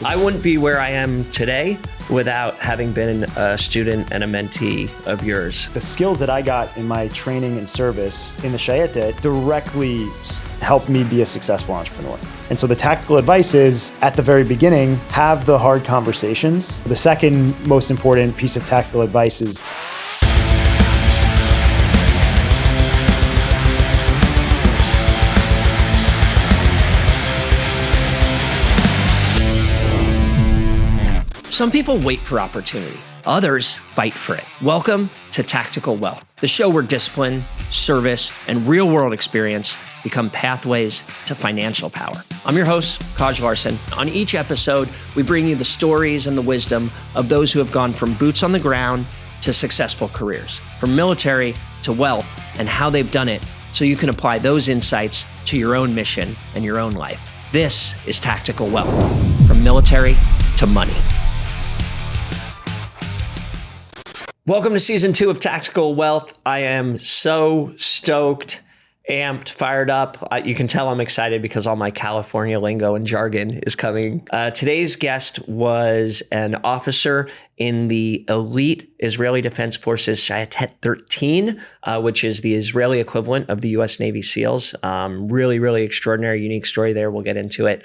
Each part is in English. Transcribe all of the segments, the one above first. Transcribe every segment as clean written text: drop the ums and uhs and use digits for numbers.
I wouldn't be where I am today without having been a student and a mentee of yours. The skills that I got in my training and service in the Shayetet directly helped me be a successful entrepreneur. And so the tactical advice is, at the very beginning, have the hard conversations. The second most important piece of tactical advice is some people wait for opportunity. Others fight for it. Welcome to Tactical Wealth, the show where discipline, service, and real-world experience become pathways to financial power. I'm your host, Kaj Larson. On each episode, we bring you the stories and the wisdom of those who have gone from boots on the ground to successful careers, from military to wealth, and how they've done it so you can apply those insights to your own mission and your own life. This is Tactical Wealth, from military to money. Welcome to season 2 of Tactical Wealth. I am so stoked, amped, fired up. You can tell I'm excited because all my California lingo and jargon is coming. Today's guest was an officer in the elite Israeli Defense Forces Shayetet 13, which is the Israeli equivalent of the U.S. Navy SEALs. Really, really extraordinary, unique story there. We'll get into it.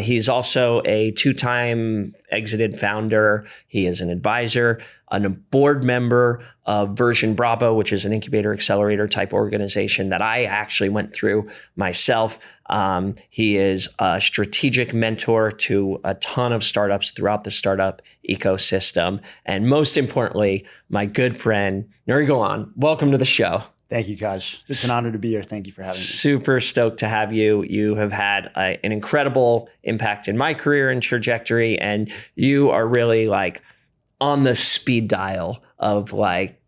He's also a 2-time exited founder. He is an advisor, and a board member of Version Bravo, which is an incubator accelerator type organization that I actually went through myself. He is a strategic mentor to a ton of startups throughout the startup ecosystem. And most importantly, my good friend, Nuri Golan. Welcome to the show. Thank you, Kaj. It's an honor to be here. Thank you for having me. Super stoked to have you. You have had an incredible impact in my career and trajectory, and you are really like on the speed dial of like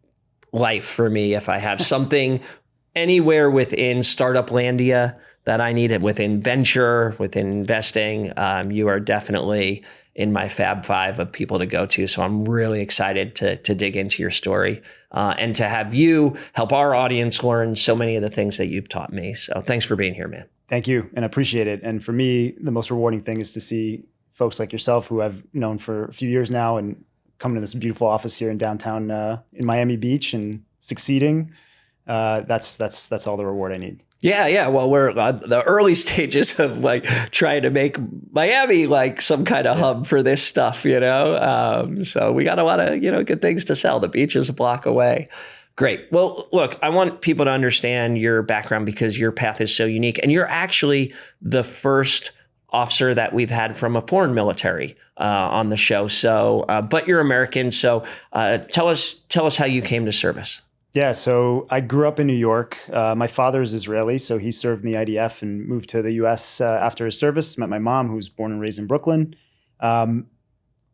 life for me. If I have something anywhere within startup landia that I need it within venture, within investing, you are definitely in my Fab 5 of people to go to. So I'm really excited to dig into your story and to have you help our audience learn so many of the things that you've taught me. So thanks for being here, man. Thank you, and I appreciate it. And for me, the most rewarding thing is to see folks like yourself who I've known for a few years now and coming to this beautiful office here in downtown in Miami Beach and succeeding. That's all the reward I need. Yeah. Well, we're the early stages of like trying to make Miami like some kind of hub for this stuff, so we got a lot of, good things to sell. The beach is a block away. Great. Well, look, I want people to understand your background because your path is so unique, and you're actually the first officer that we've had from a foreign military on the show. So, but you're American. So tell us how you came to service. Yeah, so I grew up in New York. My father is Israeli, so he served in the IDF and moved to the U.S. After his service. Met my mom, who was born and raised in Brooklyn. I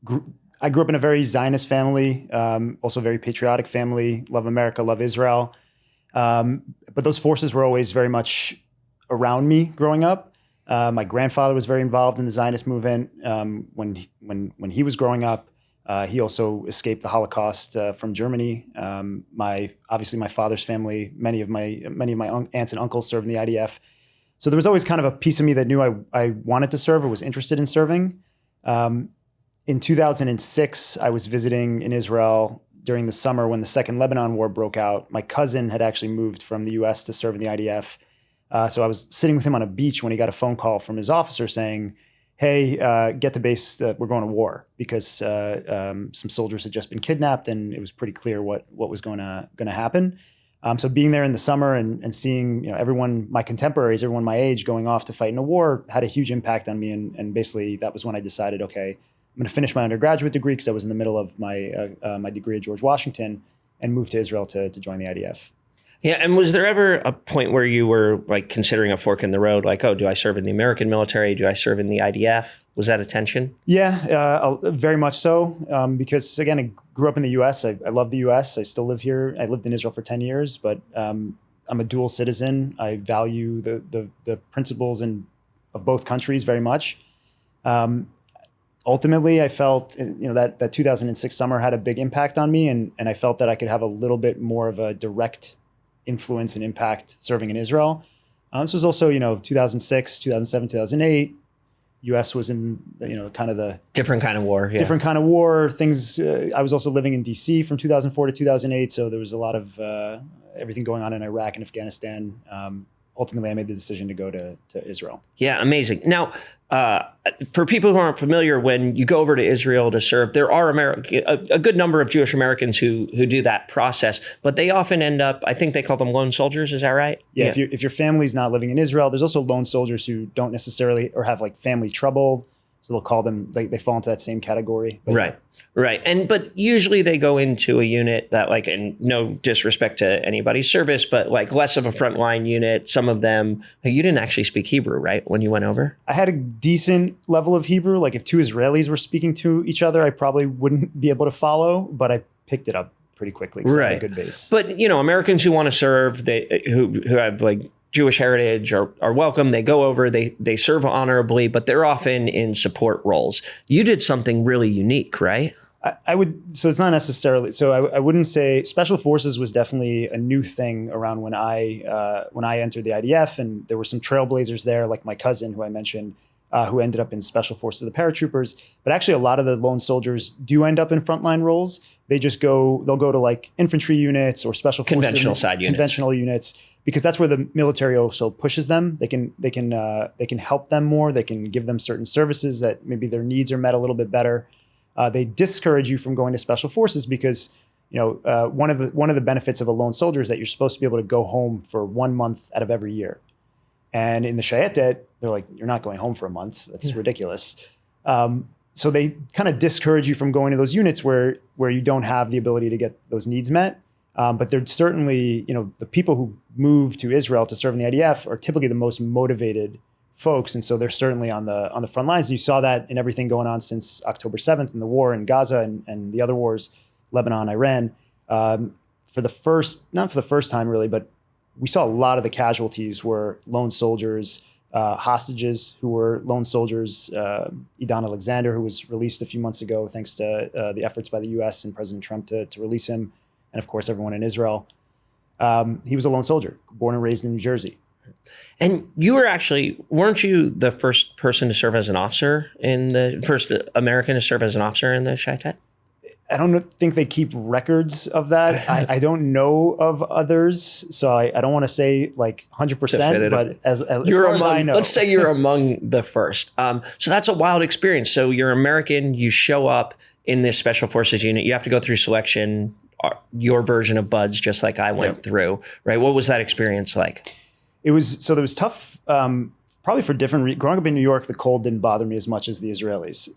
grew up in a very Zionist family, also a very patriotic family. Love America, love Israel. But those forces were always very much around me growing up. My grandfather was very involved in the Zionist movement when he was growing up. He also escaped the Holocaust from Germany. My father's family, many of my aunts and uncles served in the IDF. So there was always kind of a piece of me that knew I wanted to serve or was interested in serving. In 2006, I was visiting in Israel during the summer when the Second Lebanon War broke out. My cousin had actually moved from the U.S. to serve in the IDF. So I was sitting with him on a beach when he got a phone call from his officer saying, hey, get to base, we're going to war, because some soldiers had just been kidnapped and it was pretty clear what was going to happen. So being there in the summer and seeing everyone, my contemporaries, everyone my age going off to fight in a war had a huge impact on me. And basically that was when I decided, okay, I'm going to finish my undergraduate degree because I was in the middle of my degree at George Washington, and moved to Israel to join the IDF. Yeah, and was there ever a point where you were like considering a fork in the road, like, oh, do I serve in the American military? Do I serve in the IDF? Was that a tension? Yeah, very much so. Because again, I grew up in the U.S. I love the U.S. I still live here. I lived in Israel for 10 years, but I'm a dual citizen. I value the principles of both countries very much. Ultimately, I felt that 2006 summer had a big impact on me, and I felt that I could have a little bit more of a direct influence and impact serving in Israel. This was also, 2006, 2007, 2008, U.S. was in, kind of the Different kind of war. Yeah. different kind of war. Things. I was also living in D.C. from 2004 to 2008, so there was a lot of everything going on in Iraq and Afghanistan. Ultimately, I made the decision to go to Israel. Yeah, amazing. Now, for people who aren't familiar, when you go over to Israel to serve, there are a good number of Jewish Americans who do that process, but they often end up, I think they call them lone soldiers. Is that right? Yeah. If your family's not living in Israel, there's also lone soldiers who don't necessarily or have like family trouble. So they'll call them, they fall into that same category. But right. But usually they go into a unit that, like, and no disrespect to anybody's service, but like less of a frontline unit. Some of them, you didn't actually speak Hebrew, right? When you went over? I had a decent level of Hebrew. Like if two Israelis were speaking to each other, I probably wouldn't be able to follow, but I picked it up pretty quickly because I had a good base. But, Americans who want to serve, who have like Jewish heritage are welcome. They go over, they serve honorably, but they're often in support roles. You did something really unique, right? I would, so it's not necessarily, so I wouldn't say special forces was definitely a new thing around when I entered the IDF, and there were some trailblazers there, like my cousin who I mentioned, who ended up in special forces, the paratroopers. But actually a lot of the lone soldiers do end up in frontline roles. They'll go to like infantry units or special forces, conventional units, because that's where the military also pushes them. They can help them more. They can give them certain services that maybe their needs are met a little bit better. They discourage you from going to special forces because, one of the benefits of a lone soldier is that you're supposed to be able to go home for 1 month out of every year. And in the Shayetet, they're like, you're not going home for a month. That's ridiculous. So they kind of discourage you from going to those units where you don't have the ability to get those needs met. But they're certainly, the people who move to Israel to serve in the IDF are typically the most motivated folks. And so they're certainly on the front lines. And you saw that in everything going on since October 7th and the war in Gaza and the other wars, Lebanon, Iran. Not for the first time really, but we saw a lot of the casualties were lone soldiers, hostages who were lone soldiers. Idan Alexander, who was released a few months ago, thanks to the efforts by the US and President Trump to release him. And of course, everyone in Israel. He was a lone soldier, born and raised in New Jersey. And you weren't you the first person to serve as an officer first American to serve as an officer in the Shayetet? I don't think they keep records of that. I don't know of others, so I don't want to say like 100%, but as far as I know. Let's say you're among the first. So that's a wild experience. So you're American, you show up in this special forces unit, you have to go through selection, your version of BUDS, just like I went through, right? What was that experience like? It was tough, probably for different reasons. Growing up in New York, the cold didn't bother me as much as the Israelis.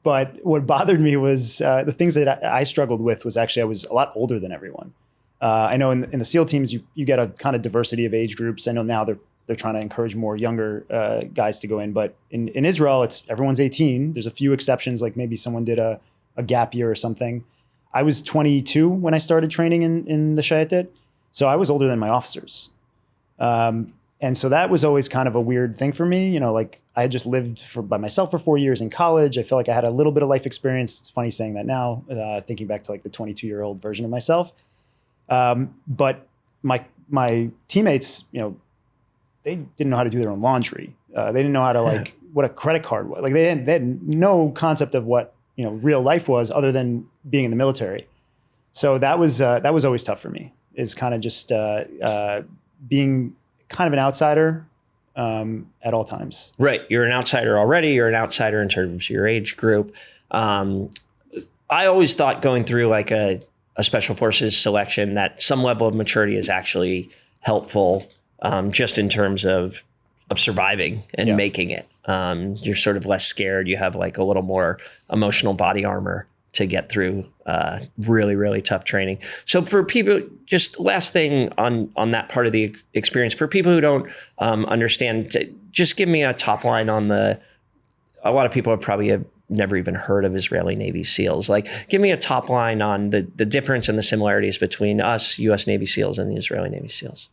But what bothered me was the things that I struggled with was actually I was a lot older than everyone. I know in the SEAL teams, you get a kind of diversity of age groups. I know now they're trying to encourage more younger guys to go in. But in Israel, everyone's 18. There's a few exceptions, like maybe someone did a gap year or something. I was 22 when I started training in the Shayetet. So I was older than my officers. And so that was always kind of a weird thing for me. Like I had just lived by myself for 4 years in college. I feel like I had a little bit of life experience. It's funny saying that now, thinking back to like the 22-year-old version of myself. But my teammates, they didn't know how to do their own laundry. They didn't know how to what a credit card was. Like they had no concept of what, real life was other than being in the military. So that was always tough for me, is kind of just being kind of an outsider at all times. Right. You're an outsider already. You're an outsider in terms of your age group. I always thought going through like a special forces selection that some level of maturity is actually helpful, just in terms of surviving and making it. You're sort of less scared. You have like a little more emotional body armor to get through really, really tough training. So for people, just last thing on that part of the experience, for people who don't understand, just give me a top line on a lot of people have never even heard of Israeli Navy SEALs. Like, give me a top line on the difference and the similarities between us, U.S. Navy SEALs, and the Israeli Navy SEALs.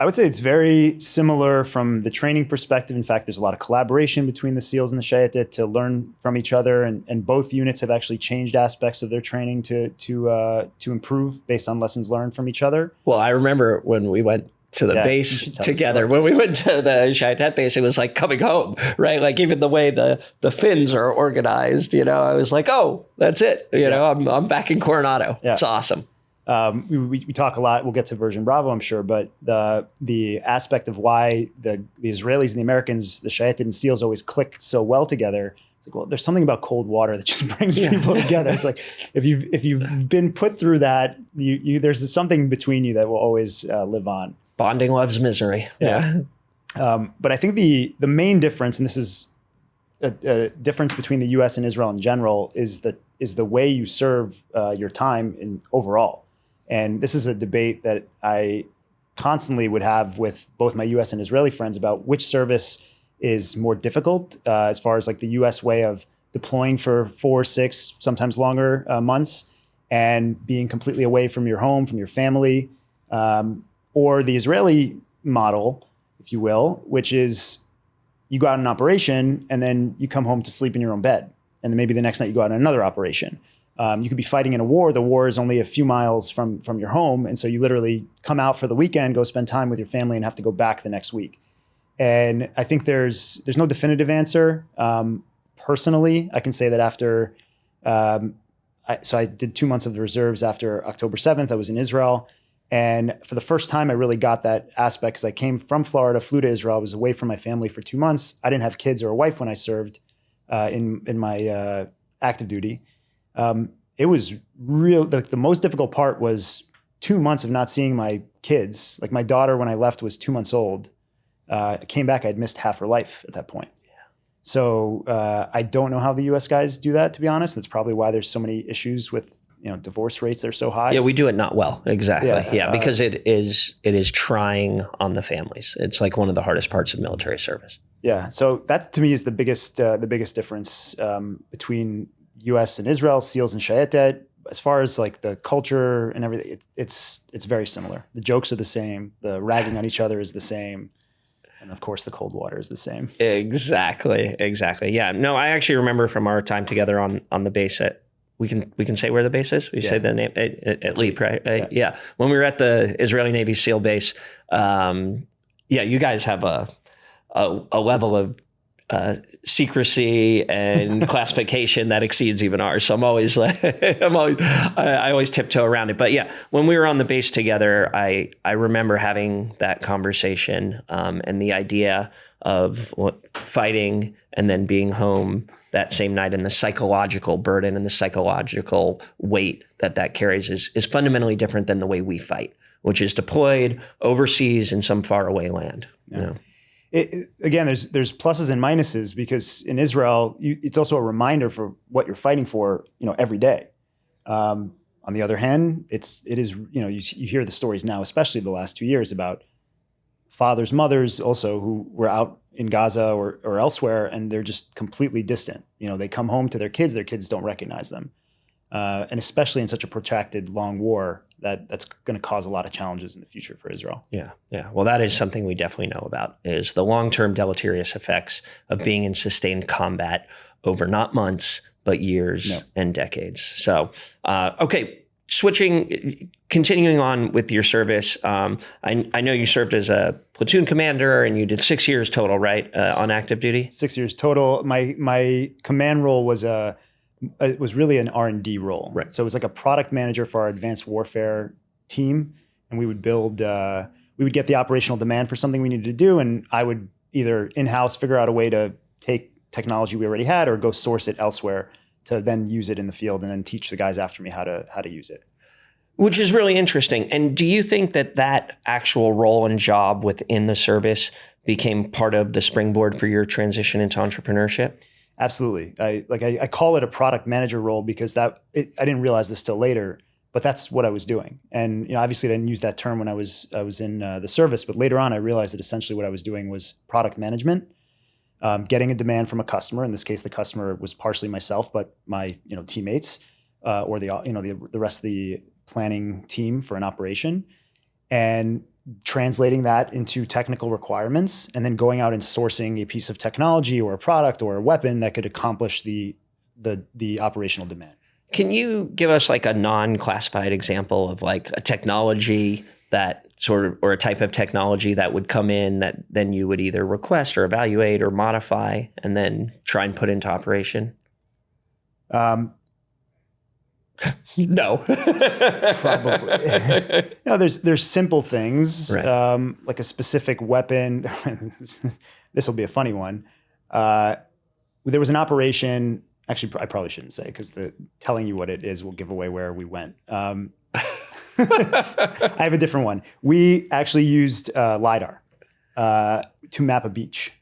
I would say it's very similar from the training perspective. In fact, there's a lot of collaboration between the SEALs and the Shayetet to learn from each other. And both units have actually changed aspects of their training to improve based on lessons learned from each other. Well, I remember when we went to the base together. When we went to the Shayetet base, it was like coming home, right? Like even the way the fins are organized, I was like, oh, that's it. I'm back in Coronado. Yeah. It's awesome. We talk a lot. We'll get to Virgin Bravo, I'm sure, but the aspect of why the Israelis and the Americans, the Shayetet and SEALs always click so well together. It's like, well, there's something about cold water that just brings people together. It's like if you've been put through that, there's something between you that will always live on. Bonding loves misery. Yeah. But I think the main difference, and this is a difference between the U.S. and Israel in general, is the way you serve your time in overall. And this is a debate that I constantly would have with both my U.S. and Israeli friends about which service is more difficult as far as like the U.S. way of deploying for 4, 6, sometimes longer months and being completely away from your home, from your family, or the Israeli model, if you will, which is you go out on an operation and then you come home to sleep in your own bed. And then maybe the next night you go out on another operation. You could be fighting in a war. The war is only a few miles from your home. And so you literally come out for the weekend, go spend time with your family and have to go back the next week. And I think there's no definitive answer. Personally, I can say that after, I did 2 months of the reserves after October 7th. I was in Israel. And for the first time, I really got that aspect because I came from Florida, flew to Israel. I was away from my family for 2 months. I didn't have kids or a wife when I served in my active duty. It was real. The most difficult part was 2 months of not seeing my kids. Like my daughter, when I left, was 2 months old. I came back, I'd missed half her life at that point. Yeah. So I don't know how the U.S. guys do that, to be honest. That's probably why there's so many issues with divorce rates that are so high. Yeah, we do it not well. Exactly. Yeah, because it is trying on the families. It's like one of the hardest parts of military service. Yeah. So that to me is the biggest difference between U.S. and Israel, SEALs and Shayetet. As far as like the culture and everything, it's very similar. The jokes are the same. The ragging on each other is the same. And of course, the cold water is the same. Exactly. Yeah. No, I actually remember from our time together on the base at, we can say where the base is. We say the name at Leap, right? Yeah. When we were at the Israeli Navy SEAL base, you guys have a level of secrecy and classification that exceeds even ours. So I always tiptoe around it. But yeah, when we were on the base together, I remember having that conversation and the idea of fighting and then being home that same night, and the psychological burden and the psychological weight that carries is fundamentally different than the way we fight, which is deployed overseas in some faraway land. Yeah. Again, there's pluses and minuses because in Israel, it's also a reminder for what you're fighting for, every day. On the other hand, it is you hear the stories now, especially the last 2 years, about fathers, mothers also who were out in Gaza or elsewhere, and they're just completely distant. They come home to their kids don't recognize them. And especially in such a protracted, long war, that's going to cause a lot of challenges in the future for Israel. Yeah. Well, that is something we definitely know about, is the long-term deleterious effects of being in sustained combat over not months, but years and decades. So, okay, continuing on with your service, I know you served as a platoon commander and you did 6 years total, right, on active duty? 6 years total. My command role was it was really an R&D role. Right. So it was like a product manager for our advanced warfare team. And we would we would get the operational demand for something we needed to do. And I would either in-house figure out a way to take technology we already had or go source it elsewhere to then use it in the field and then teach the guys after me how to use it. Which is really interesting. And do you think that actual role and job within the service became part of the springboard for your transition into entrepreneurship? Absolutely. I call it a product manager role because I didn't realize this till later, but that's what I was doing. And obviously I didn't use that term when I was in the service, but later on I realized that essentially what I was doing was product management, getting a demand from a customer. In this case, the customer was partially myself, but my teammates or the rest of the planning team for an operation, and translating that into technical requirements, and then going out and sourcing a piece of technology or a product or a weapon that could accomplish the operational demand. Can you give us like a non-classified example of like a technology that sort of, or a type of technology that would come in that then you would either request or evaluate or modify and then try and put into operation? No. Probably. No, there's simple things, Right. like a specific weapon. This will be a funny one. There was an operation. Actually, I probably shouldn't say because telling you what it is will give away where we went. I have a different one. We actually used LiDAR to map a beach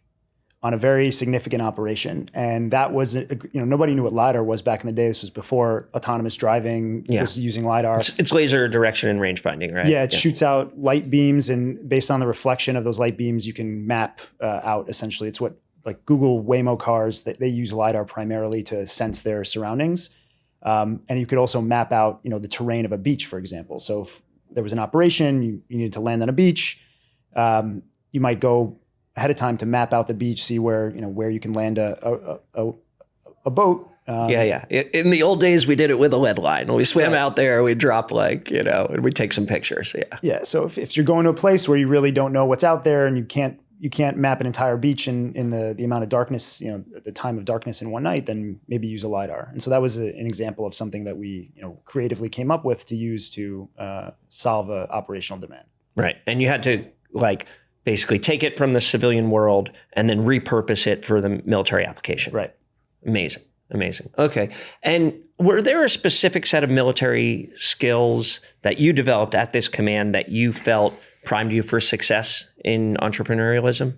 on a very significant operation. And that was, nobody knew what LiDAR was back in the day. This was before autonomous driving was using LiDAR. It's laser direction and range finding, right? Yeah, it shoots out light beams, and based on the reflection of those light beams, you can map out essentially. It's what, like Google Waymo cars, they use LiDAR primarily to sense their surroundings. And you could also map out, the terrain of a beach, for example. So if there was an operation, you needed to land on a beach, you might go ahead of time to map out the beach, see where you can land a boat. Yeah. In the old days, we did it with a lead line. We swam out there, we drop and we take some pictures. Yeah. Yeah. So if you're going to a place where you really don't know what's out there and you can't map an entire beach in the amount of darkness, the time of darkness in one night, then maybe use a LiDAR. And so that was an example of something that we, creatively came up with to use to solve an operational demand. Right. And you had to basically take it from the civilian world and then repurpose it for the military application. Right. Amazing. Okay. And were there a specific set of military skills that you developed at this command that you felt primed you for success in entrepreneurialism?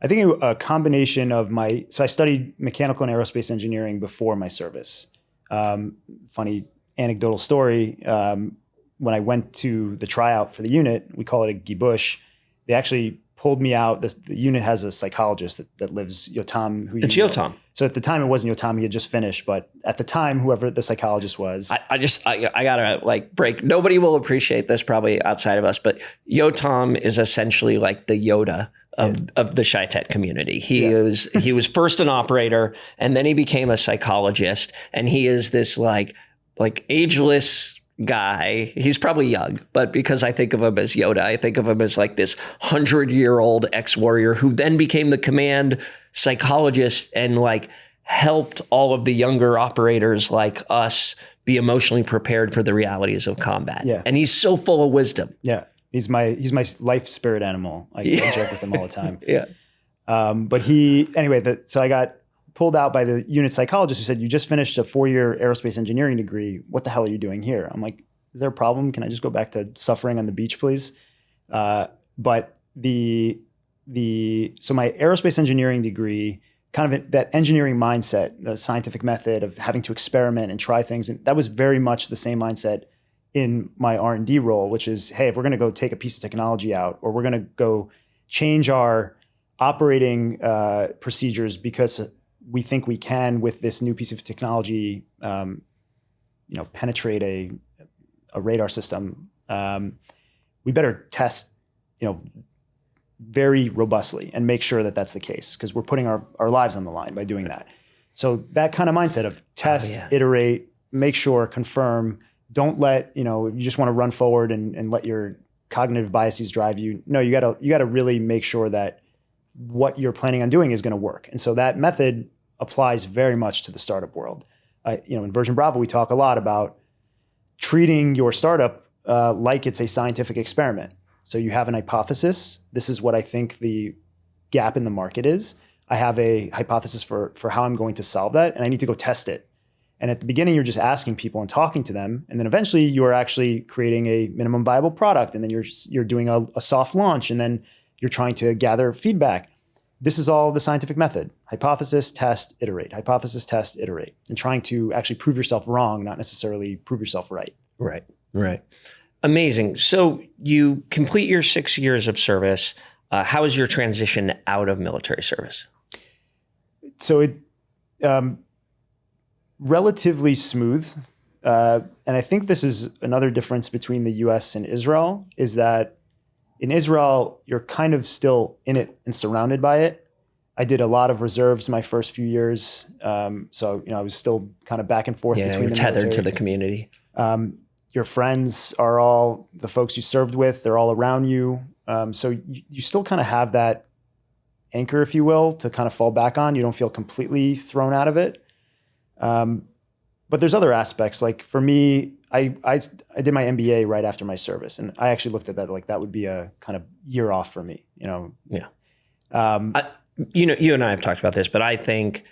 I think a combination of so I studied mechanical and aerospace engineering before my service. Funny anecdotal story. When I went to the tryout for the unit, we call it a gibush. They actually pulled me out. The unit has a psychologist that lives, Yotam. It's Yotam. So at the time it wasn't Yotam, he had just finished, but at the time, whoever the psychologist was. I gotta break. Nobody will appreciate this probably outside of us, but Yotam is essentially like the Yoda of the Shayetet community. He was first an operator and then he became a psychologist, and he is this like ageless guy. He's probably young, but because I think of him as Yoda, I think of him as like this 100-year-old ex-warrior who then became the command psychologist and helped all of the younger operators like us be emotionally prepared for the realities of combat. Yeah. And he's so full of wisdom. Yeah. He's my life spirit animal. I joke with him all the time. Yeah. But so I got pulled out by the unit psychologist who said, "You just finished a 4-year aerospace engineering degree. What the hell are you doing here?" I'm like, "Is there a problem? Can I just go back to suffering on the beach, please?" But so my aerospace engineering degree, kind of that engineering mindset, the scientific method of having to experiment and try things, and that was very much the same mindset in my R&D role, which is, hey, if we're going to go take a piece of technology out, or we're going to go change our operating procedures because we think we can with this new piece of technology, penetrate a radar system. We better test, very robustly and make sure that that's the case, because we're putting our lives on the line by doing that. So that kind of mindset of test, iterate, make sure, confirm. Don't let you just want to run forward and let your cognitive biases drive you. No, you gotta really make sure that what you're planning on doing is going to work. And so that method applies very much to the startup world. In Version Bravo, we talk a lot about treating your startup like it's a scientific experiment. So you have an hypothesis. This is what I think the gap in the market is. I have a hypothesis for how I'm going to solve that, and I need to go test it. And at the beginning, you're just asking people and talking to them. And then eventually you are actually creating a minimum viable product. And then you're doing a soft launch, and then you're trying to gather feedback. This is all the scientific method: hypothesis, test, iterate, hypothesis, test, iterate, and trying to actually prove yourself wrong, not necessarily prove yourself right. Right. Amazing. So you complete your 6 years of service. How is your transition out of military service? So it relatively smooth. And I think this is another difference between the US and Israel, is that in Israel, you're kind of still in it and surrounded by it. I did a lot of reserves my first few years. So, I was still kind of back and forth between the tethered military. to the community. Your friends are all the folks you served with. They're all around you. So you still kind of have that anchor, if you will, to kind of fall back on. You don't feel completely thrown out of it. But there's other aspects. Like for me, I did my MBA right after my service, and I actually looked at that like that would be a kind of year off for me. Yeah. You and I have talked about this, but I think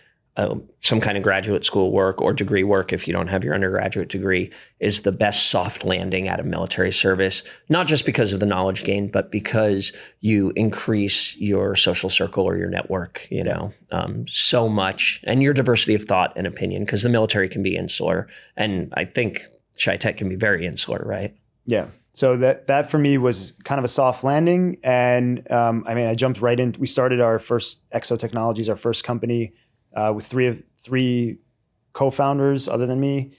some kind of graduate school work or degree work, if you don't have your undergraduate degree, is the best soft landing out of military service, not just because of the knowledge gained, but because you increase your social circle or your network, so much, and your diversity of thought and opinion, because the military can be insular. And I think Shayetet can be very insular, right? Yeah. So that for me was kind of a soft landing. And I jumped right in. We started our first Exo Technologies, our first company, with three co-founders other than me.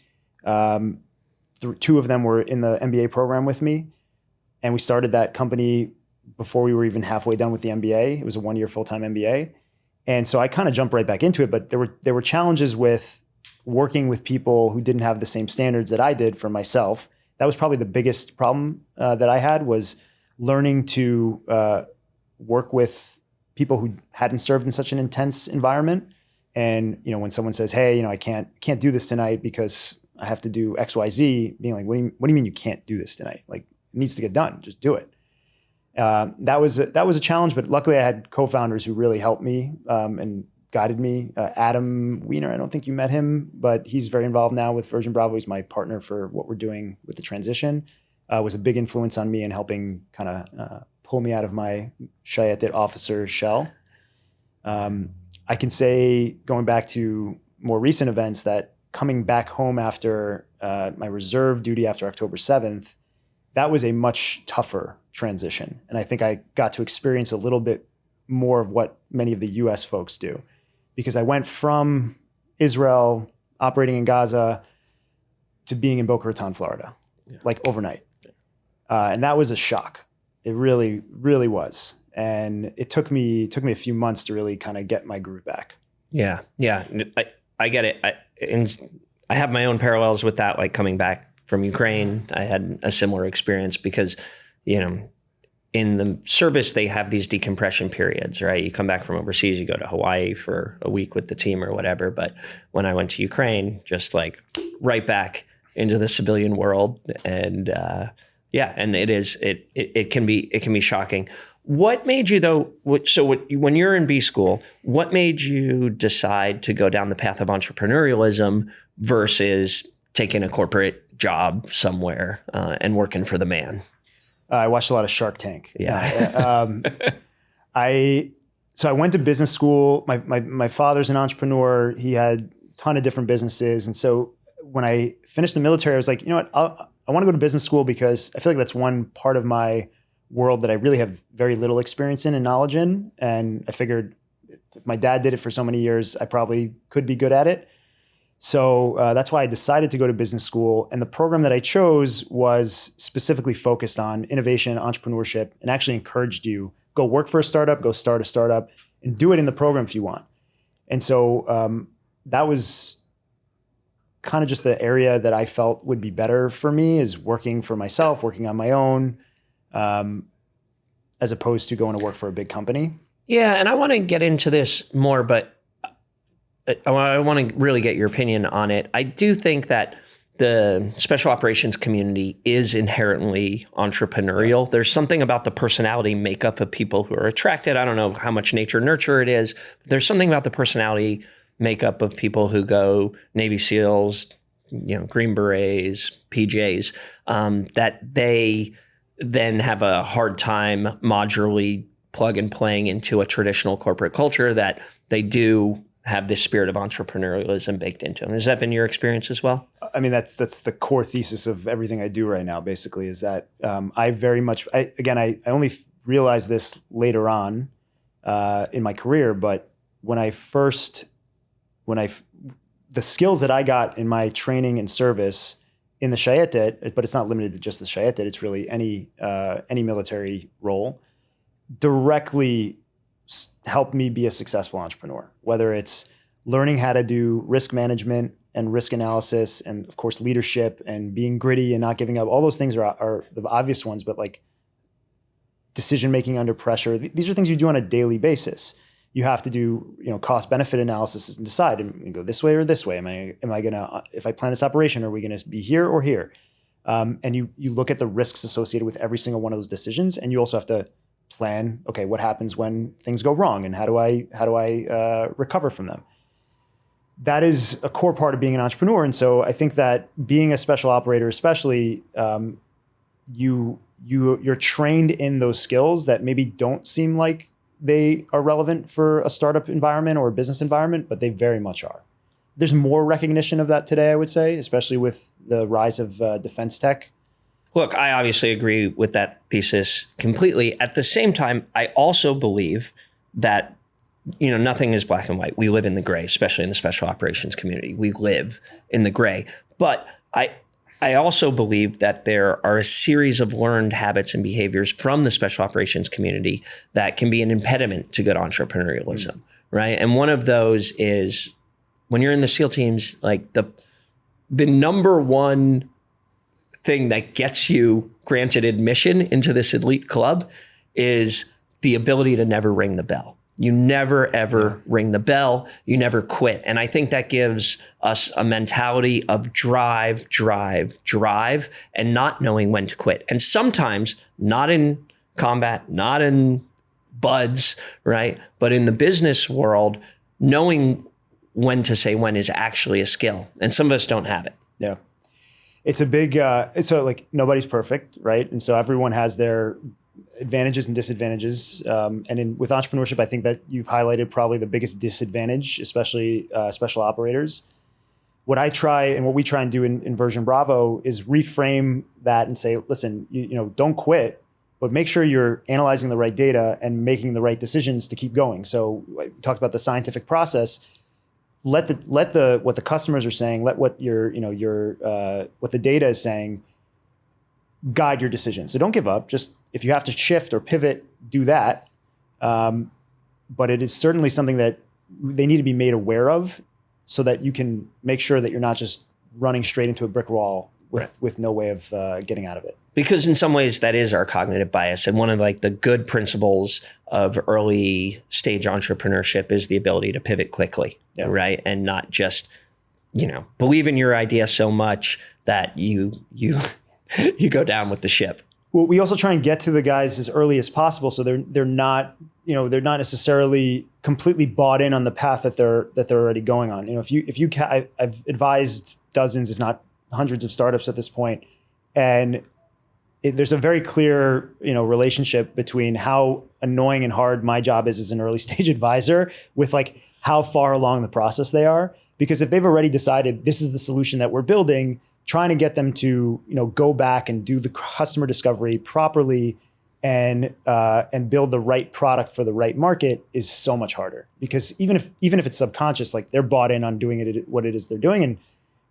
Two of them were in the MBA program with me. And we started that company before we were even halfway done with the MBA. It was a 1-year full-time MBA. And so I kind of jumped right back into it, but there were challenges with working with people who didn't have the same standards that I did for myself. That was probably the biggest problem that I had, was learning to work with people who hadn't served in such an intense environment. And when someone says, "Hey, I can't do this tonight because I have to do X, Y, Z," being like, "What do you mean you can't do this tonight? Like, it needs to get done. Just do it." That was a challenge, but luckily I had co-founders who really helped me and guided me. Adam Wiener, I don't think you met him, but he's very involved now with Virgin Bravo. He's my partner for what we're doing with the transition. Was a big influence on me in helping kind of pull me out of my Shayetet officer shell. I can say, going back to more recent events, that coming back home after my reserve duty after October 7th, that was a much tougher transition. And I think I got to experience a little bit more of what many of the US folks do, because I went from Israel, operating in Gaza, to being in Boca Raton, Florida, like overnight. And that was a shock. It really, really was. And it took me a few months to really kind of get my groove back. Yeah. I get it. I have my own parallels with that, like coming back from Ukraine. I had a similar experience because, in the service, they have these decompression periods, right? You come back from overseas, you go to Hawaii for a week with the team or whatever. But when I went to Ukraine, just like right back into the civilian world. And and it can be shocking. What made you though? When you're in B school, what made you decide to go down the path of entrepreneurialism versus taking a corporate job somewhere and working for the man? I watched a lot of Shark Tank. Yeah. I went to business school. My father's an entrepreneur. He had a ton of different businesses, and so when I finished the military, I was like, you know what? I want to go to business school because I feel like that's one part of my world that I really have very little experience in and knowledge in. And I figured if my dad did it for so many years, I probably could be good at it. So that's why I decided to go to business school. And the program that I chose was specifically focused on innovation, entrepreneurship, and actually encouraged you, go work for a startup, go start a startup, and do it in the program if you want. And so that was kind of just the area that I felt would be better for me, is working for myself, working on my own, as opposed to going to work for a big company. Yeah, and I want to get into this more, but I want to really get your opinion on it. I do think that the special operations community is inherently entrepreneurial. There's something about the personality makeup of people who are attracted. I don't know how much nature nurture it is, but there's something about the personality makeup of people who go Navy SEALs, Green Berets, PJs, that they then have a hard time modularly plug and playing into a traditional corporate culture, that they do have this spirit of entrepreneurialism baked into them. Has that been your experience as well? I mean, that's the core thesis of everything I do right now, basically, is that I only realized this later on in my career, but the skills that I got in my training and service in the Shayetet, but it's not limited to just the Shayetet, it's really any military role, directly helped me be a successful entrepreneur. Whether it's learning how to do risk management and risk analysis, and of course leadership and being gritty and not giving up. All those things are the obvious ones, but like decision making under pressure. These are things you do on a daily basis. You have to do, cost benefit analysis and decide, and go this way or this way. Am I gonna, if I plan this operation, are we gonna be here or here? And you look at the risks associated with every single one of those decisions, and you also have to plan. Okay, what happens when things go wrong, and how do I recover from them? That is a core part of being an entrepreneur. And so I think that being a special operator, especially, you're trained in those skills that maybe don't seem like they are relevant for a startup environment or a business environment, but they very much are. There's more recognition of that today, I would say, especially with the rise of defense tech. Look, I obviously agree with that thesis completely. At the same time, I also believe that nothing is black and white. We live in the gray, especially in the special operations community. We live in the gray. But I also believe that there are a series of learned habits and behaviors from the special operations community that can be an impediment to good entrepreneurialism, right? And one of those is when you're in the SEAL teams, like the number one thing that gets you granted admission into this elite club is the ability to never ring the bell. You never, ever ring the bell. You never quit. And I think that gives us a mentality of drive, and not knowing when to quit. And sometimes not in combat, not in buds, right? But in the business world, knowing when to say when is actually a skill. And some of us don't have it. Yeah. It's a big, so like nobody's perfect, right? And so everyone has their advantages and disadvantages. And with entrepreneurship, I think that you've highlighted probably the biggest disadvantage, especially special operators. What I try and what we try and do in Version Bravo is reframe that and say, listen, don't quit, but make sure you're analyzing the right data and making the right decisions to keep going. So we talked about the scientific process. Let what the customers are saying, let what what the data is saying guide your decision. So don't give up. Just if you have to shift or pivot, do that. But it is certainly something that they need to be made aware of so that you can make sure that you're not just running straight into a brick wall with no way of getting out of it. Because in some ways that is our cognitive bias. And one of the good principles of early stage entrepreneurship is the ability to pivot quickly, right? And not just, believe in your idea so much that you go down with the ship. Well, we also try and get to the guys as early as possible, so they're not necessarily completely bought in on the path that they're already going on. I've advised dozens, if not hundreds, of startups at this point, and there's a very clear relationship between how annoying and hard my job is as an early stage advisor with how far along the process they are. Because if they've already decided this is the solution that we're building, trying to get them to go back and do the customer discovery properly and build the right product for the right market is so much harder. Because even if it's subconscious, they're bought in on doing it, what it is they're doing, and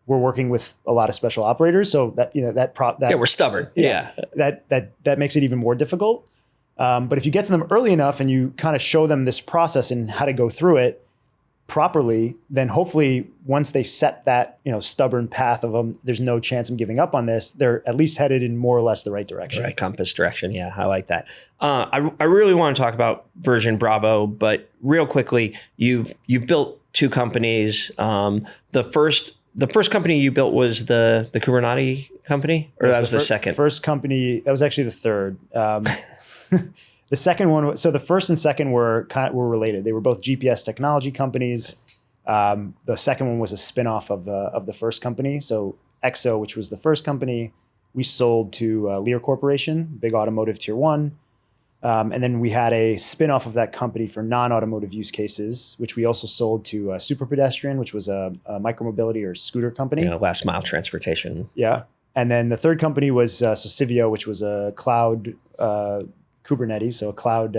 we're working with a lot of special operators, so that we're stubborn. Yeah, that makes it even more difficult. But if you get to them early enough and you kind of show them this process and how to go through it properly, then hopefully once they set that stubborn path of them, there's no chance of giving up on this. They're at least headed in more or less the right direction. Right compass direction. Yeah, I like that. I really want to talk about Version Bravo, but real quickly, you've built two companies. The first company you built was the Kubernetes company, or that was the second? First company, that was actually the third. The second one, so the first and second were related. They were both GPS technology companies. The second one was a spinoff of the first company. So Exo, which was the first company, we sold to Lear Corporation, big automotive tier one. And then we had a spinoff of that company for non-automotive use cases, which we also sold to Super Pedestrian, which was a micromobility or scooter company. Last mile transportation. Yeah. And then the third company was Civio, which was a cloud Kubernetes, so a cloud.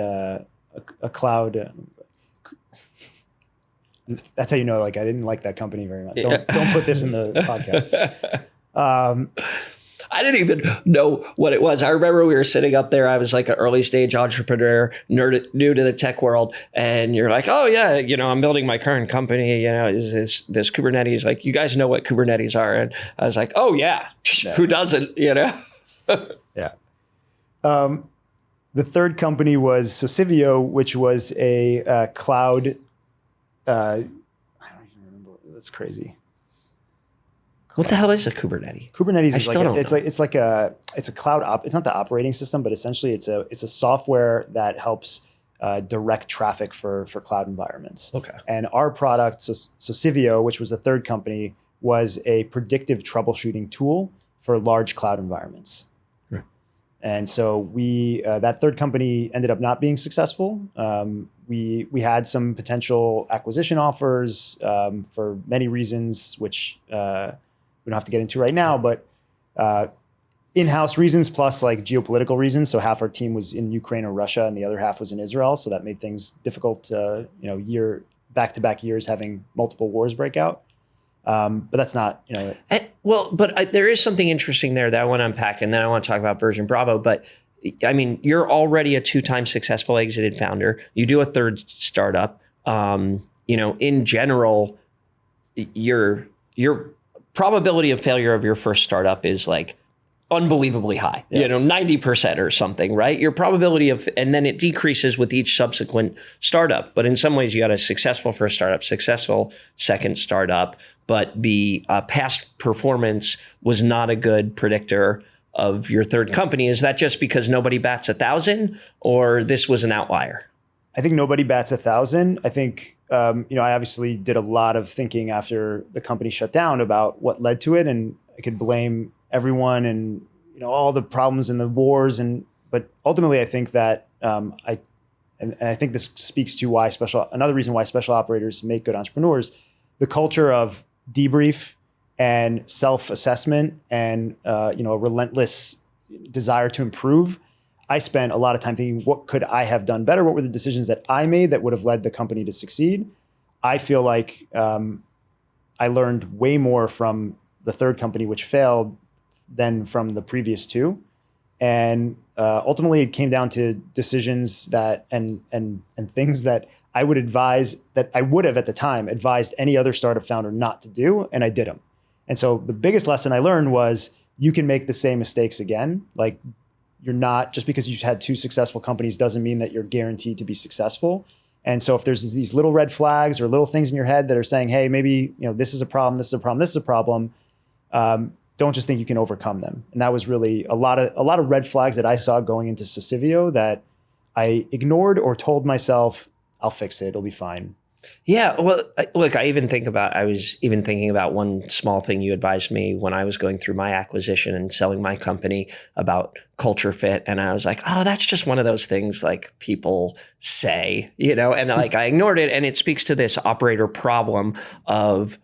That's how I didn't like that company very much. Don't put this in the podcast. I didn't even know what it was. I remember we were sitting up there. I was like an early stage entrepreneur, new to the tech world. And you're like, oh yeah, I'm building my current company, is this Kubernetes. Like, you guys know what Kubernetes are. And I was like, oh yeah, who doesn't, Yeah. The third company was Sosivio, which was a cloud. I don't even remember. That's crazy. What the hell is a Kubernetes? Kubernetes is it's a cloud it's not the operating system, but essentially it's a software that helps direct traffic for cloud environments. Okay. And our product, Sosivio, which was the third company, was a predictive troubleshooting tool for large cloud environments. Right. And so we that third company ended up not being successful. We had some potential acquisition offers for many reasons, which we don't have to get into right now, but in-house reasons plus like geopolitical reasons. So half our team was in Ukraine or Russia, and the other half was in Israel. So that made things difficult. Back-to-back years having multiple wars break out. But that's not, there is something interesting there that I want to unpack, and then I want to talk about Version Bravo. But I mean, you're already a 2-time successful exited founder. You do a third startup. In general, your probability of failure of your first startup is like unbelievably high, 90% or something, right? Your probability and then it decreases with each subsequent startup. But in some ways you got a successful first startup, successful second startup, but the past performance was not a good predictor of your third company. Is that just because nobody bats 1,000 or this was an outlier? I think nobody bats 1,000. I think, I obviously did a lot of thinking after the company shut down about what led to it. And I could blame everyone and, all the problems and the wars. But ultimately, I think that I think this speaks to another reason why special operators make good entrepreneurs, the culture of debrief and self-assessment and, a relentless desire to improve. I spent a lot of time thinking, what could I have done better? What were the decisions that I made that would have led the company to succeed? I feel like I learned way more from the third company, which failed, than from the previous two. And ultimately, it came down to decisions that and things that I would advise, that I would have at the time advised any other startup founder not to do, and I did them. And so the biggest lesson I learned was you can make the same mistakes again. Like, you're not, just because you've had 2 successful companies doesn't mean that you're guaranteed to be successful. And so if there's these little red flags or little things in your head that are saying, hey, maybe, this is a problem, this is a problem, this is a problem, don't just think you can overcome them. And that was really a lot of red flags that I saw going into Sosivio that I ignored or told myself, I'll fix it, it'll be fine. Yeah, well, look, I was even thinking about one small thing you advised me when I was going through my acquisition and selling my company about culture fit. And I was like, oh, that's just one of those things like people say, and like I ignored it. And it speaks to this operator problem of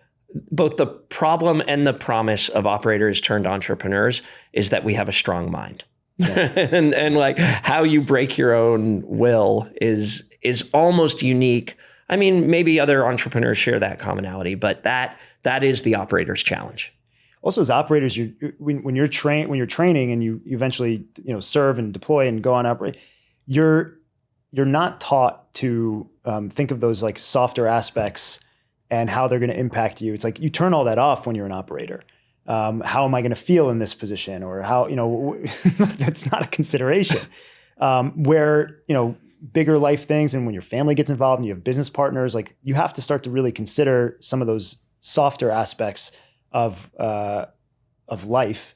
both the problem and the promise of operators turned entrepreneurs is that we have a strong mind. Yeah. and like how you break your own will is almost unique. I mean, maybe other entrepreneurs share that commonality, but that is the operator's challenge. Also, as operators, when you're training and you eventually serve and deploy and go on operate, you're not taught to think of those like softer aspects and how they're going to impact you. It's like you turn all that off when you're an operator. How am I going to feel in this position, or how that's not a consideration. Where bigger life things, and when your family gets involved and you have business partners, like you have to start to really consider some of those softer aspects of life,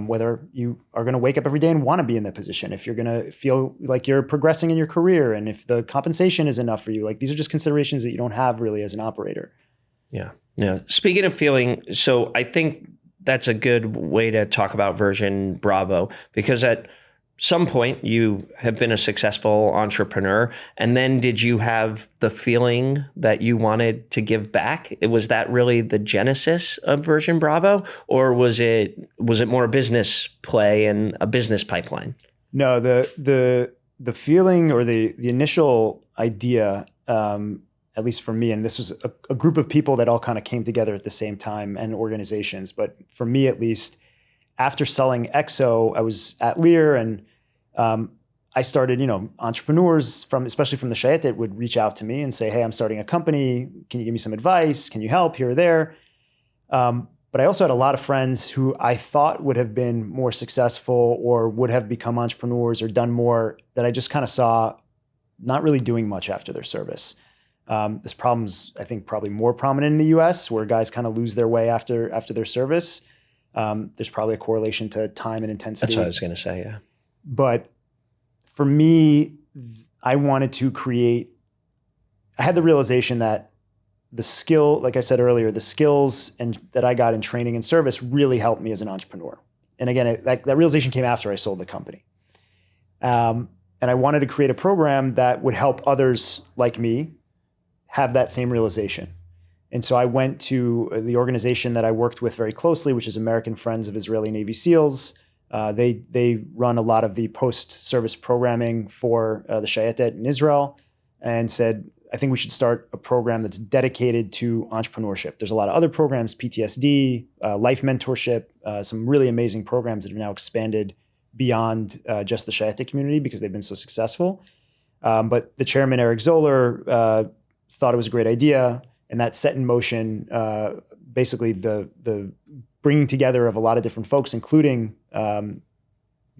whether you are going to wake up every day and want to be in that position, if you're going to feel like you're progressing in your career, and if the compensation is enough for you. Like, these are just considerations that you don't have really as an operator. Yeah. Speaking of feeling, so I think that's a good way to talk about Version Bravo, because at some point you have been a successful entrepreneur, and then did you have the feeling that you wanted to give back? Was that really the genesis of Version Bravo, or was it more a business play and a business pipeline? No, the feeling or the initial idea, at least for me, and this was a group of people that all kind of came together at the same time, and organizations, but for me at least, after selling EXO, I was at Lear, and I started, entrepreneurs especially from the Shayetet would reach out to me and say, hey, I'm starting a company. Can you give me some advice? Can you help here or there? But I also had a lot of friends who I thought would have been more successful or would have become entrepreneurs or done more that I just kind of saw not really doing much after their service. This problem's, I think, probably more prominent in the US, where guys kind of lose their way after their service. There's probably a correlation to time and intensity. That's what I was going to say, yeah. But for me, I had the realization that the skill, like I said earlier, the skills that I got in training and service really helped me as an entrepreneur. And again, that realization came after I sold the company. And I wanted to create a program that would help others like me have that same realization. And so I went to the organization that I worked with very closely, which is American Friends of Israeli Navy SEALs. They run a lot of the post-service programming for the Shayetet in Israel, and said, I think we should start a program that's dedicated to entrepreneurship. There's a lot of other programs, PTSD, life mentorship, some really amazing programs that have now expanded beyond just the Shayetet community because they've been so successful. But the chairman, Eric Zoller, thought it was a great idea, and that set in motion basically the bringing together of a lot of different folks, including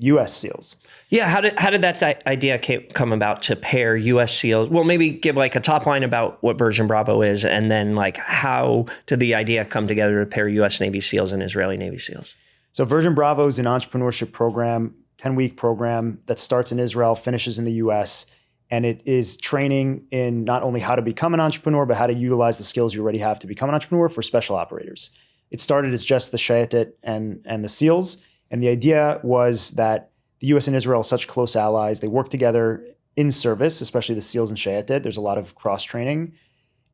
U.S. SEALs. Yeah, how did that idea come about to pair U.S. SEALs? Well, maybe give like a top line about what Version Bravo is, and then like how did the idea come together to pair U.S. Navy SEALs and Israeli Navy SEALs? So Version Bravo is an entrepreneurship program, 10-week program that starts in Israel, finishes in the U.S., and it is training in not only how to become an entrepreneur, but how to utilize the skills you already have to become an entrepreneur for special operators. It started as just the Shayetet and the SEALs. And the idea was that the U.S. and Israel are such close allies. They work together in service, especially the SEALs and Shayetet. There's a lot of cross-training.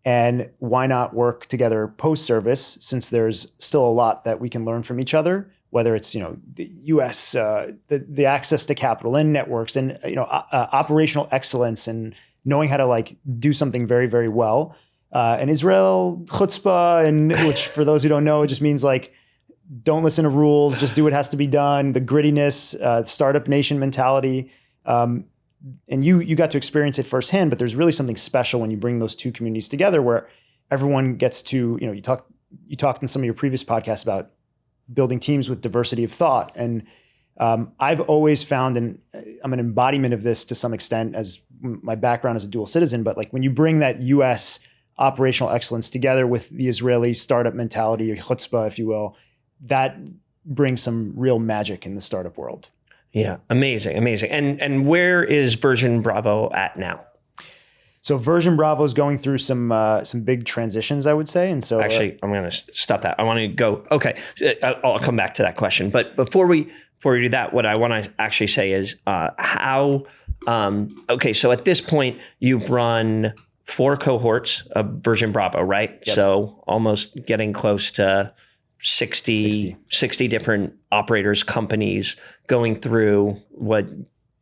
And why not work together post-service, since there's still a lot that we can learn from each other, whether it's, the U.S., the access to capital and networks and, operational excellence and knowing how to do something very, very well. And Israel chutzpah, and which for those who don't know, it just means don't listen to rules, just do what has to be done. The grittiness, startup nation mentality. And you got to experience it firsthand, but there's really something special when you bring those two communities together where everyone gets to, you talked in some of your previous podcasts about building teams with diversity of thought. And I've always found, and I'm an embodiment of this to some extent as my background as a dual citizen, but when you bring that US operational excellence together with the Israeli startup mentality, or chutzpah, if you will, that brings some real magic in the startup world. Yeah, amazing. And where is Version Bravo at now? So Version Bravo is going through some big transitions, I would say. And so actually, I'm going to stop that. I want to go. Okay, I'll come back to that question. But before we do that, what I want to actually say is how. Okay, so at this point, you've run 4 cohorts of Version Bravo, right? Yep. So almost getting close to 60 different operators, companies going through what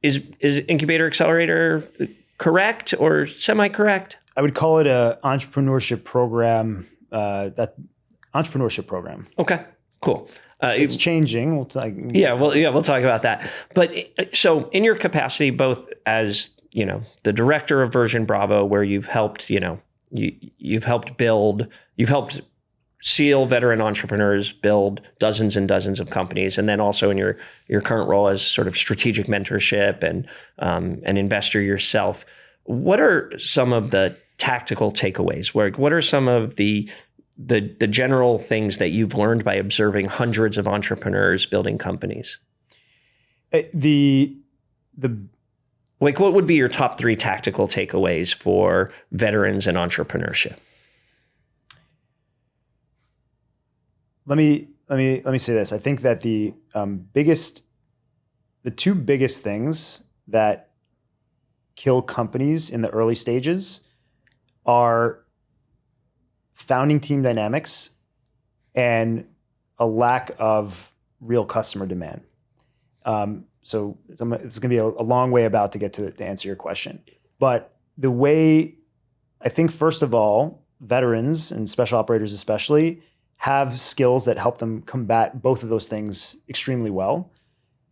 is Incubator Accelerator correct or semi-correct? I would call it a entrepreneurship program. Entrepreneurship program. Okay, cool. It's changing. We'll talk about that. But so in your capacity, both as the director of Version Bravo, where you've helped SEAL veteran entrepreneurs build dozens and dozens of companies, and then also in your current role as sort of strategic mentorship and an investor yourself. What are some of the tactical takeaways? What are some of the general things that you've learned by observing hundreds of entrepreneurs building companies? What would be your top 3 tactical takeaways for veterans and entrepreneurship? Let me say this. I think that the 2 biggest things that kill companies in the early stages are founding team dynamics and a lack of real customer demand. So it's going to be a long way about to get to answer your question. But the way, I think, first of all, veterans and special operators especially have skills that help them combat both of those things extremely well.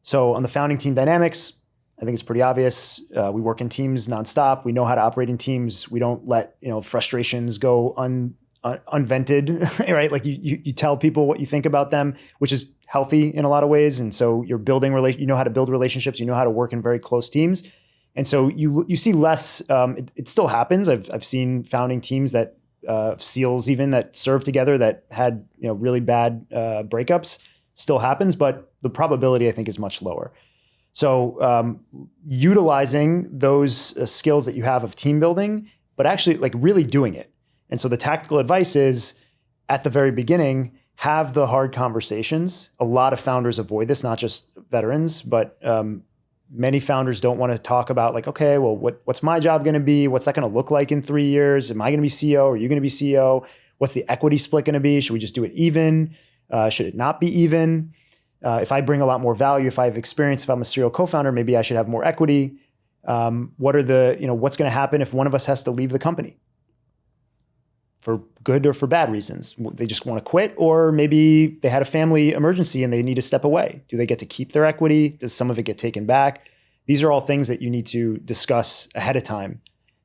So on the founding team dynamics, I think it's pretty obvious. We work in teams nonstop. We know how to operate in teams. We don't let frustrations go unvented, right? Like you tell people what you think about them, which is healthy in a lot of ways. And so you're building you know how to build relationships. You know how to work in very close teams. And so you see less. It still happens. I've seen founding teams that SEALs even that served together that had really bad breakups. Still happens, but the probability I think is much lower. So utilizing those skills that you have of team building, but actually like really doing it. And so the tactical advice is at the very beginning, have the hard conversations. A lot of founders avoid this, not just veterans, but many founders don't want to talk about like, okay, well, what's my job going to be? What's that going to look like in 3 years? Am I going to be CEO? Are you going to be CEO? What's the equity split going to be? Should we just do it even? Should it not be even? If I bring a lot more value, if I have experience, if I'm a serial co-founder, maybe I should have more equity. What are what's going to happen if one of us has to leave the company for good or for bad reasons? They just want to quit, or maybe they had a family emergency and they need to step away. Do they get to keep their equity? Does some of it get taken back? These are all things that you need to discuss ahead of time.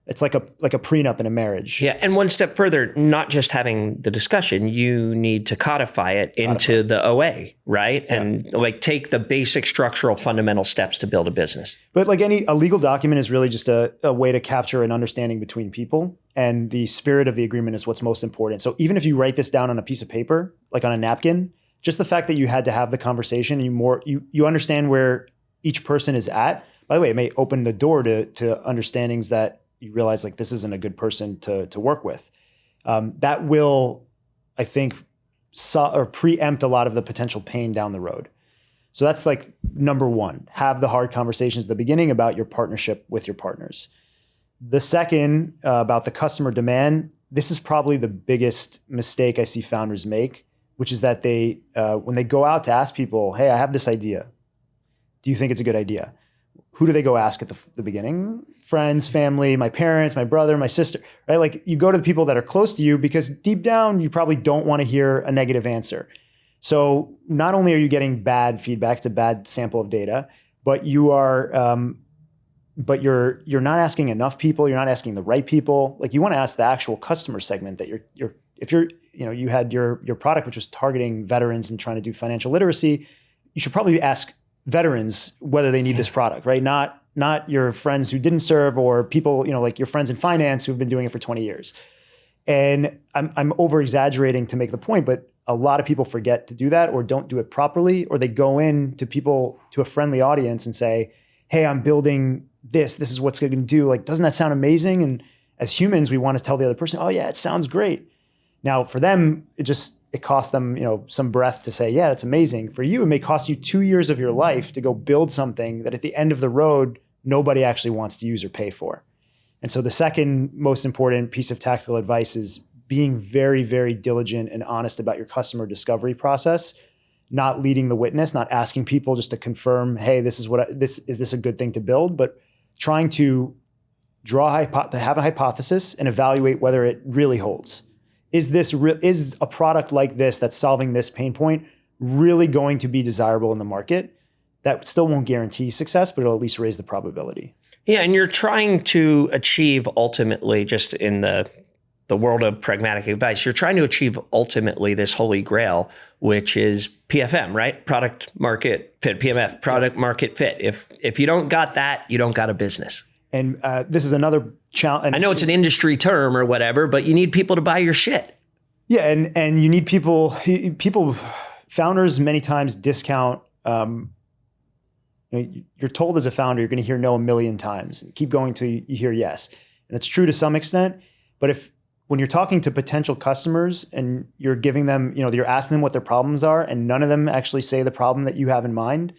It's like a prenup in a marriage. Yeah, and one step further, not just having the discussion, you need to codify it into the OA, right? Yeah. And like take the basic structural fundamental steps to build a business. But like a legal document is really just a way to capture an understanding between people, and the spirit of the agreement is what's most important. So even if you write this down on a piece of paper, like on a napkin, just the fact that you had to have the conversation, you understand where each person is at. By the way, it may open the door to understandings that you realize like this isn't a good person to work with. That will, I think, preempt a lot of the potential pain down the road. So that's like number one, have the hard conversations at the beginning about your partnership with your partners. The second, about the customer demand, this is probably the biggest mistake I see founders make, which is that they, when they go out to ask people, hey, I have this idea. Do you think it's a good idea? Who do they go ask at the beginning? Friends, family, my parents, my brother, my sister, right? Like you go to the people that are close to you because deep down, you probably don't want to hear a negative answer. So not only are you getting bad feedback, it's a bad sample of data, but you are, but you're not asking enough people. You're not asking the right people. Like you want to ask the actual customer segment that if you had your product, which was targeting veterans and trying to do financial literacy, you should probably ask veterans whether they need this product, right? Not your friends who didn't serve, or people, like your friends in finance who've been doing it for 20 years. And I'm over exaggerating to make the point, but a lot of people forget to do that or don't do it properly, or they go in to a friendly audience and say, hey, I'm building this is what's going to do. Like, doesn't that sound amazing? And as humans, we want to tell the other person, oh yeah, it sounds great. Now for them, it costs them, some breath to say, yeah, it's amazing. For you, it may cost you 2 years of your life to go build something that at the end of the road, nobody actually wants to use or pay for. And so the second most important piece of tactical advice is being very, very diligent and honest about your customer discovery process, not leading the witness, not asking people just to confirm, hey, is this a good thing to build, but trying to have a hypothesis and evaluate whether it really holds. Is a product like this that's solving this pain point really going to be desirable in the market? That still won't guarantee success, but it'll at least raise the probability. Yeah, and you're trying to achieve ultimately, just in the world of pragmatic advice, you're trying to achieve ultimately this holy grail, which is PFM, right? Product market fit, PMF, product market fit. If you don't got that, you don't got a business. And this is another challenge. I know it's an industry term or whatever, but you need people to buy your shit. Yeah, and you need people, founders many times discount. You're told as a founder, you're going to hear no a million times. Keep going till you hear yes. And it's true to some extent. But when you're talking to potential customers and you're giving them, you're asking them what their problems are, and none of them actually say the problem that you have in mind,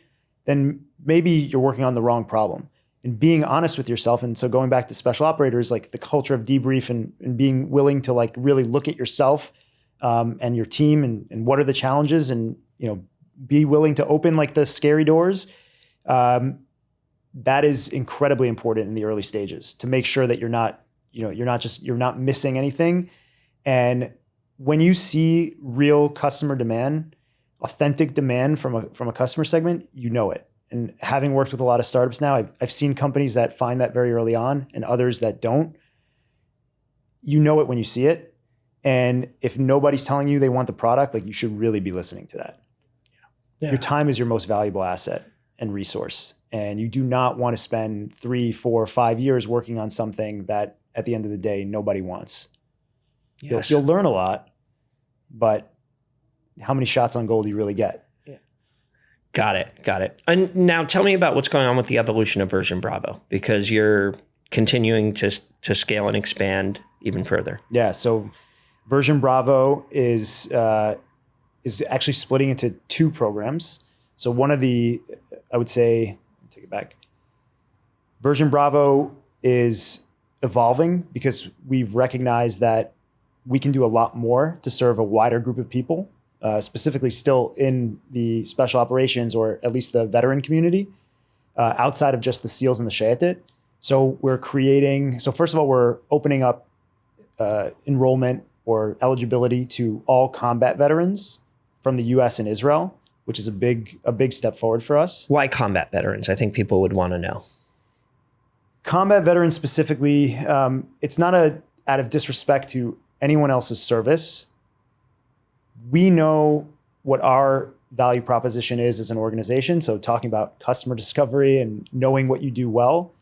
then maybe you're working on the wrong problem. And being honest with yourself. And so going back to special operators, like the culture of debrief and being willing to like really look at yourself and your team and what are the challenges, and be willing to open like the scary doors. That is incredibly important in the early stages to make sure that you're not missing anything. And when you see real customer demand, authentic demand from a customer segment, you know it. And having worked with a lot of startups now, I've seen companies that find that very early on and others that don't. You know it when you see it. And if nobody's telling you they want the product, like, you should really be listening to that. Yeah. Your time is your most valuable asset and resource. And you do not want to spend 3, 4, 5 years working on something that at the end of the day, nobody wants. Yes. You'll learn a lot, but how many shots on goal do you really get? Got it. And now tell me about what's going on with the evolution of Version Bravo, because you're continuing to scale and expand even further. Yeah. So Version Bravo is actually splitting into 2 programs. So one of the, I would say, take it back. Version Bravo is evolving because we've recognized that we can do a lot more to serve a wider group of people. Specifically still in the special operations, or at least the veteran community, outside of just the SEALs and the Shayetet. So first of all, we're opening up enrollment or eligibility to all combat veterans from the US and Israel, which is a big step forward for us. Why combat veterans? I think people would want to know. Combat veterans specifically, it's not out of disrespect to anyone else's service. We know what our value proposition is as an organization. So talking about customer discovery and knowing what you do well.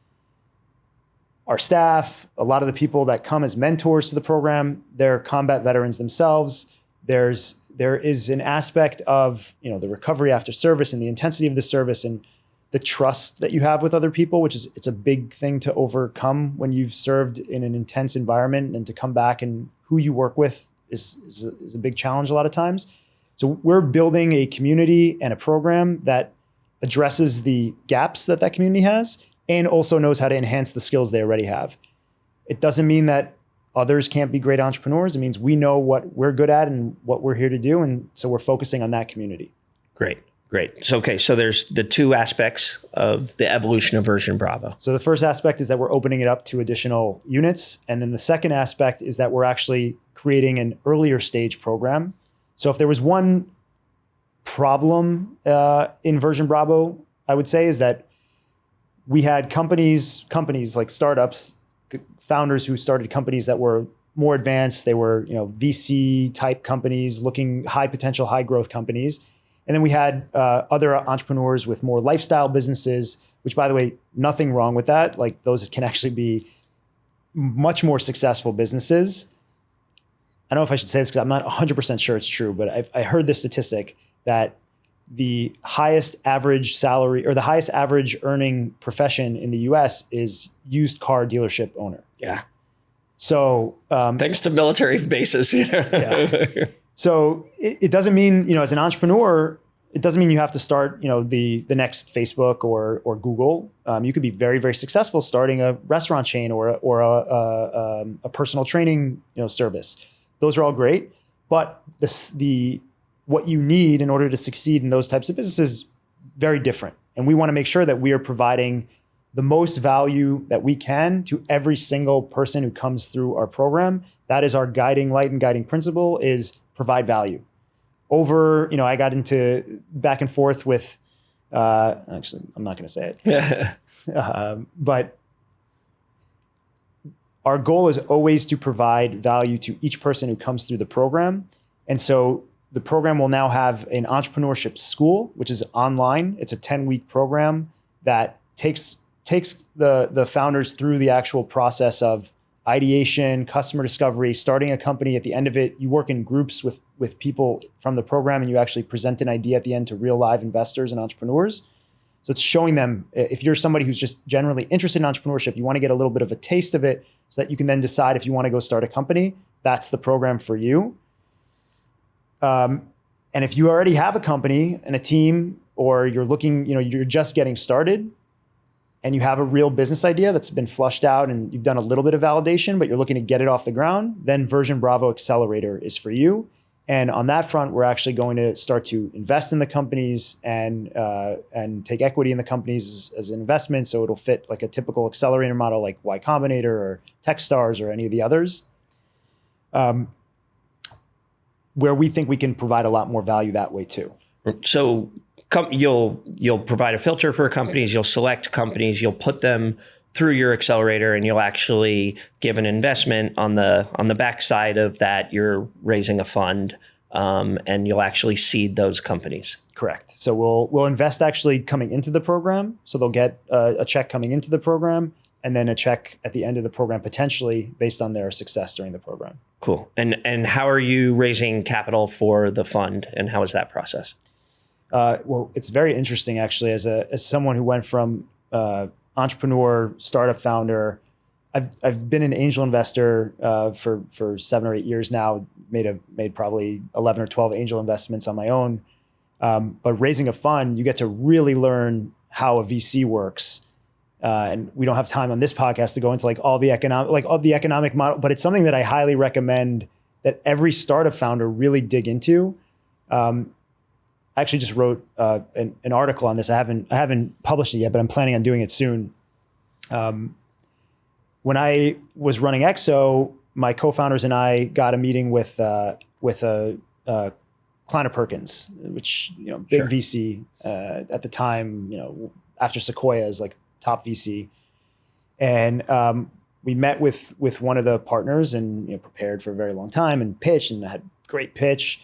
Our staff, a lot of the people that come as mentors to the program, they're combat veterans themselves. There is an aspect of, the recovery after service and the intensity of the service and the trust that you have with other people, it's a big thing to overcome when you've served in an intense environment, and to come back and who you work with is a big challenge a lot of times. So we're building a community and a program that addresses the gaps that community has, and also knows how to enhance the skills they already have. It doesn't mean that others can't be great entrepreneurs. It means we know what we're good at and what we're here to do. And so we're focusing on that community. Great. So there's the 2 aspects of the evolution of Version Bravo. So the first aspect is that we're opening it up to additional units. And then the second aspect is that we're actually creating an earlier stage program. So if there was one problem in Version Bravo, I would say, is that we had companies like startups, founders who started companies that were more advanced. They were, VC type companies, looking high potential, high growth companies. And then we had other entrepreneurs with more lifestyle businesses, which, by the way, nothing wrong with that. Like, those can actually be much more successful businesses. I don't know if I should say this because I'm not 100% sure it's true, but I heard this statistic that the highest average salary or the highest average earning profession in the US is used car dealership owner. Yeah. So thanks to military bases. Yeah. So it doesn't mean, as an entrepreneur, it doesn't mean you have to start, the next Facebook or Google. You could be very, very successful starting a restaurant chain or a personal training, service. Those are all great, but what you need in order to succeed in those types of businesses is very different. And we want to make sure that we are providing the most value that we can to every single person who comes through our program. That is our guiding light and guiding principle, is provide value. I got into back and forth with, actually, I'm not going to say it, but our goal is always to provide value to each person who comes through the program. And so the program will now have an entrepreneurship school, which is online. It's a 10-week program that takes the founders through the actual process of ideation, customer discovery, starting a company. At the end of it, you work in groups with people from the program, and you actually present an idea at the end to real live investors and entrepreneurs. So it's showing them, if you're somebody who's just generally interested in entrepreneurship, you want to get a little bit of a taste of it so that you can then decide if you want to go start a company, that's the program for you. And if you already have a company and a team, or you're looking, you're just getting started and you have a real business idea that's been flushed out and you've done a little bit of validation, but you're looking to get it off the ground, then Version Bravo Accelerator is for you. And on that front, we're actually going to start to invest in the companies and take equity in the companies as an investment. So it'll fit like a typical accelerator model like Y Combinator or Techstars or any of the others. where we think we can provide a lot more value that way too. So you'll provide a filter for companies, you'll select companies, you'll put them through your accelerator, and you'll actually give an investment on the backside of that. You're raising a fund, and you'll actually seed those companies. Correct. So we'll invest actually coming into the program. So they'll get a check coming into the program, and then a check at the end of the program potentially based on their success during the program. Cool. And how are you raising capital for the fund, and how is that process? Well, it's very interesting actually. As someone who went from entrepreneur, startup founder, I've been an angel investor for 7 or 8 years now. Made probably 11 or 12 angel investments on my own. But raising a fund, you get to really learn how a VC works. And we don't have time on this podcast to go into all the economic model, but it's something that I highly recommend that every startup founder really dig into. I actually just wrote an article on this. I haven't published it yet, but I'm planning on doing it soon. When I was running Exo, my co-founders and I got a meeting with Kleiner Perkins, which big Sure. VC at the time. After Sequoia is top VC, and we met with one of the partners and prepared for a very long time and pitched, and I had a great pitch.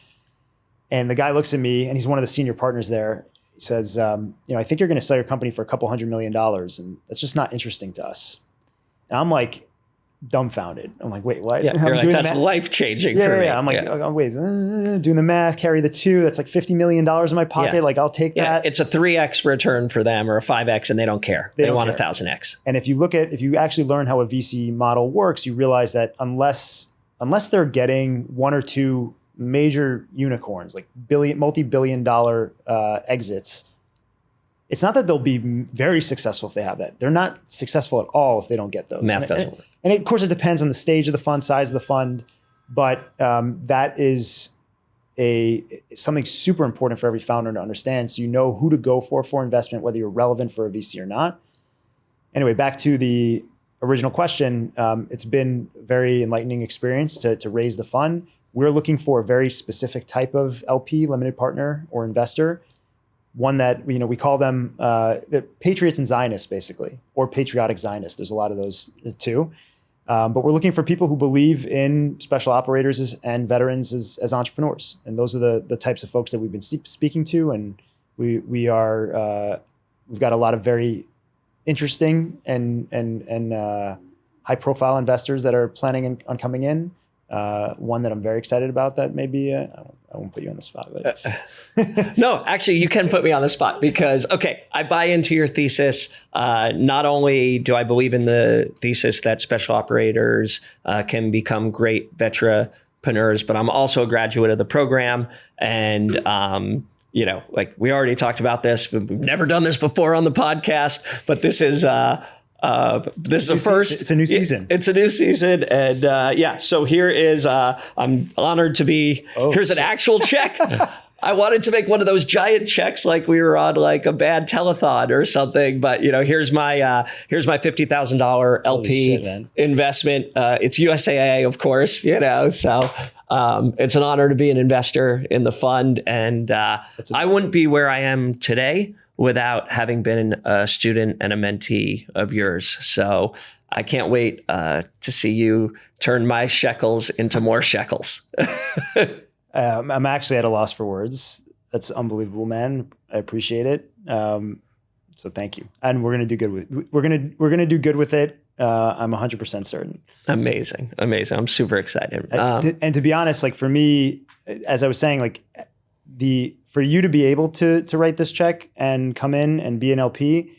And the guy looks at me, and he's one of the senior partners there. He says, I think you're going to sell your company for $200 million, and that's just not interesting to us. And I'm dumbfounded. I'm wait, what? Yeah, you're that's life-changing for me. Yeah. I'm doing the math, carry the 2, that's $50 million in my pocket. Yeah. I'll take that. It's a 3x return for them or a 5x, and they don't care. They want 1,000x. And if you actually learn how a VC model works, you realize that unless they're getting 1 or 2 major unicorns, multi-billion dollar exits, it's not that they'll be very successful if they have that. They're not successful at all if they don't get those. Math doesn't work. And of course, it depends on the stage of the fund, size of the fund, but that is something super important for every founder to understand, so you know who to go for investment, whether you're relevant for a VC or not. Anyway, back to the original question. It's been a very enlightening experience to raise the fund. We're looking for a very specific type of LP, limited partner, or investor. One that we call them the patriots and Zionists, basically, or patriotic Zionists. There's a lot of those too. But we're looking for people who believe in special operators and veterans as entrepreneurs, and those are the types of folks that we've been speaking to. And we've got a lot of very interesting and high profile investors that are planning on coming in. One that I'm very excited about that maybe I won't put you on the spot, but No, actually you can put me on the spot because, okay, I buy into your thesis. Not only do I believe in the thesis that special operators can become great veteranpreneurs, but I'm also a graduate of the program. And, we already talked about this, we've never done this before on the podcast, but this is a first. It's a new season. It's a new season. And so here is, I'm honored to be, here's an actual check. I wanted to make one of those giant checks like we were on a bad telethon or something. But, here's my $50,000 LP investment. It's USAA, of course, so it's an honor to be an investor in the fund. And I wouldn't be where I am today without having been a student and a mentee of yours. So I can't wait to see you turn my shekels into more shekels. I'm actually at a loss for words. That's unbelievable, man. I appreciate it. So thank you. And we're gonna do good with it. I'm 100% certain. Amazing. I'm super excited. And to be honest, for me, as I was saying, for you to be able to write this check and come in and be an LP,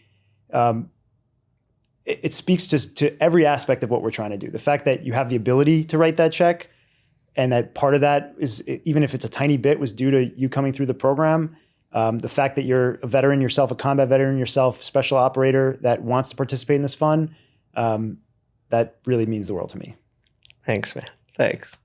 it speaks to every aspect of what we're trying to do. The fact that you have the ability to write that check, and that part of that is, even if it's a tiny bit, was due to you coming through the program. The fact that you're a veteran yourself, a combat veteran yourself, special operator that wants to participate in this fund, that really means the world to me. Thanks, man. Thanks.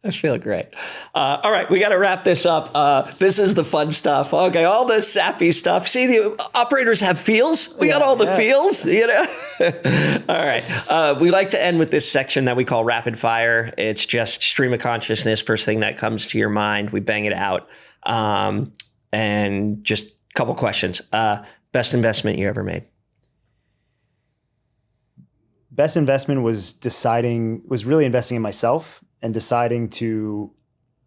I feel great. All right, we got to wrap this up. This is the fun stuff. Okay, all the sappy stuff. See, the operators have feels. We got all the feels, you know? All right. We like to end with this section that we call rapid fire. It's just stream of consciousness, first thing that comes to your mind. We bang it out. And just a couple questions. Best investment you ever made? Best investment was really investing in myself and deciding to